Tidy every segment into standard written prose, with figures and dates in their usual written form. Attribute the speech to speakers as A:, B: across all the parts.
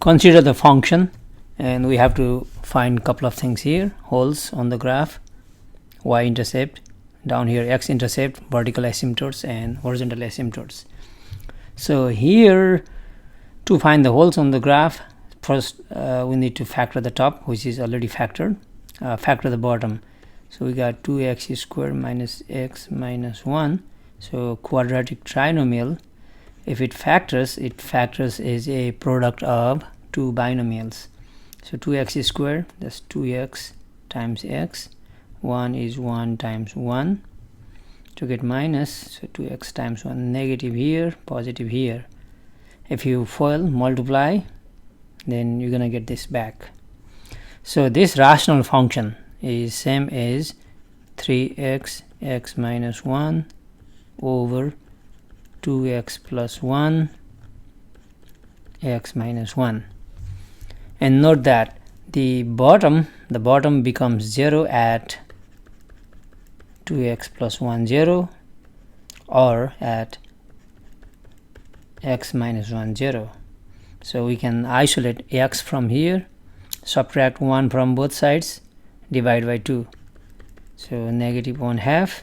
A: consider the function, and we have to find a couple of things here. Holes on the graph, y-intercept, down here x-intercept, vertical asymptotes and horizontal asymptotes. So here, to find the holes on the graph, first we need to factor the top, which is already factored, factor the bottom. So we got 2x squared minus x minus 1. So quadratic trinomial, if it factors as a product of two binomials. So 2x squared, that's 2x times x. 1 is 1 times 1. To get minus, so 2x times 1, negative here, positive here. If you FOIL, multiply, then you're gonna get this back. So this rational function is same as 3x x minus 1 over 2x plus 1 x minus 1. And note that the bottom becomes 0 at 2x plus 1 0 or at x minus 1 0. So we can isolate x from here, subtract 1 from both sides, divide by 2. So negative 1/2,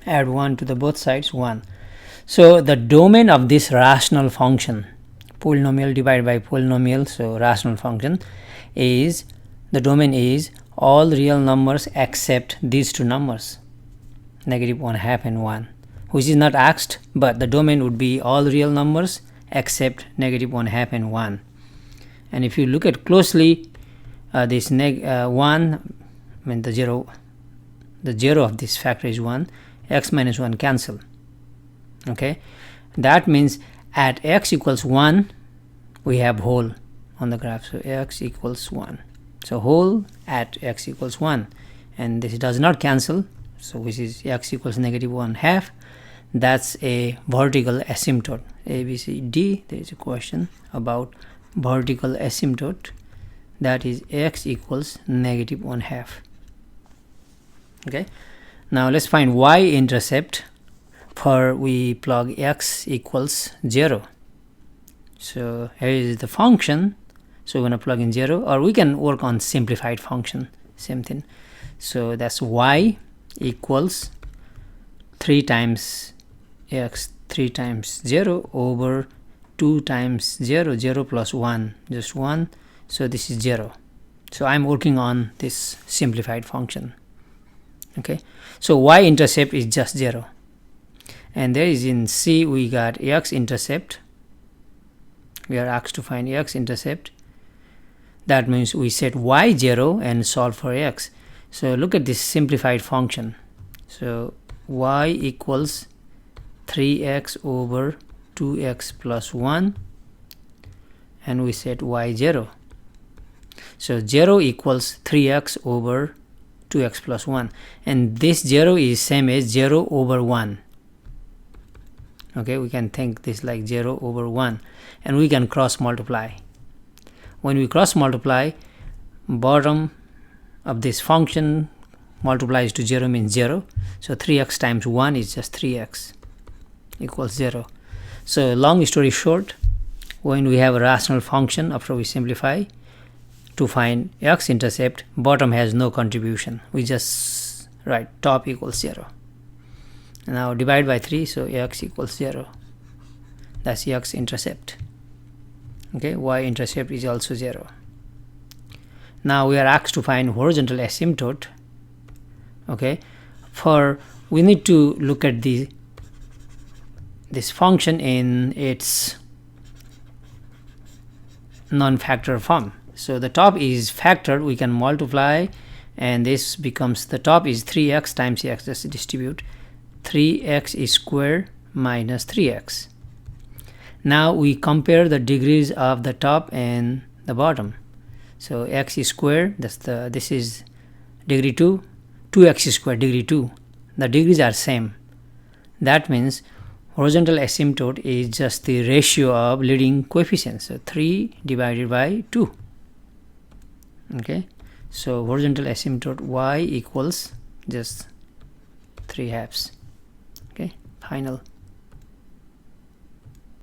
A: add 1 to the both sides, 1. So the domain of this rational function, polynomial divided by polynomial, so rational function, is the domain is all real numbers except these two numbers, negative 1/2 and 1, which is not asked, but the domain would be all real numbers except negative 1/2 and 1. And if you look at closely, this 1, I mean the zero of this factor is 1, x minus 1 cancel. Okay, that means at x equals 1 we have hole on the graph, so x equals 1. So hole at x equals 1, and this does not cancel, so which is x equals negative 1/2. That's a vertical asymptote. A, B, C, D. There is a question about vertical asymptote, that is x equals negative 1/2. Okay, now let's find y-intercept. For we plug x equals 0. So here is the function. So we're going to plug in 0, or we can work on simplified function, same thing. So that's y equals 3 times x, 3 times 0 over 2 times 0, 0 plus 1, just 1. So this is 0. So I'm working on this simplified function. Okay, so y-intercept is just 0. And there is in C we got x-intercept. We are asked to find x-intercept. That means we set y 0 and solve for x. So look at this simplified function. So y equals 3x over 2x plus 1, and we set y 0. So 0 equals 3x over 2x plus 1, and this 0 is same as 0 over 1. Okay, we can think this like 0 over 1, and we can cross multiply. When we cross multiply, bottom of this function multiplies to 0 means 0. So 3x times 1 is just 3x equals 0. So long story short, when we have a rational function, after we simplify, to find x-intercept, bottom has no contribution. We just write top equals 0. Now divide by 3, so x equals 0. That's x-intercept. Okay, y-intercept is also 0. Now we are asked to find horizontal asymptote. Okay, for we need to look at this function in its non-factor form. So the top is factored, we can multiply, and this becomes, the top is 3x times x, just distribute 3x is squared minus 3x. Now we compare the degrees of the top and the bottom. So x is squared, this is degree 2, 2x is squared, degree 2. The degrees are same. That means horizontal asymptote is just the ratio of leading coefficients. So 3 divided by 2. Okay, so horizontal asymptote y equals just 3/2. Okay, final.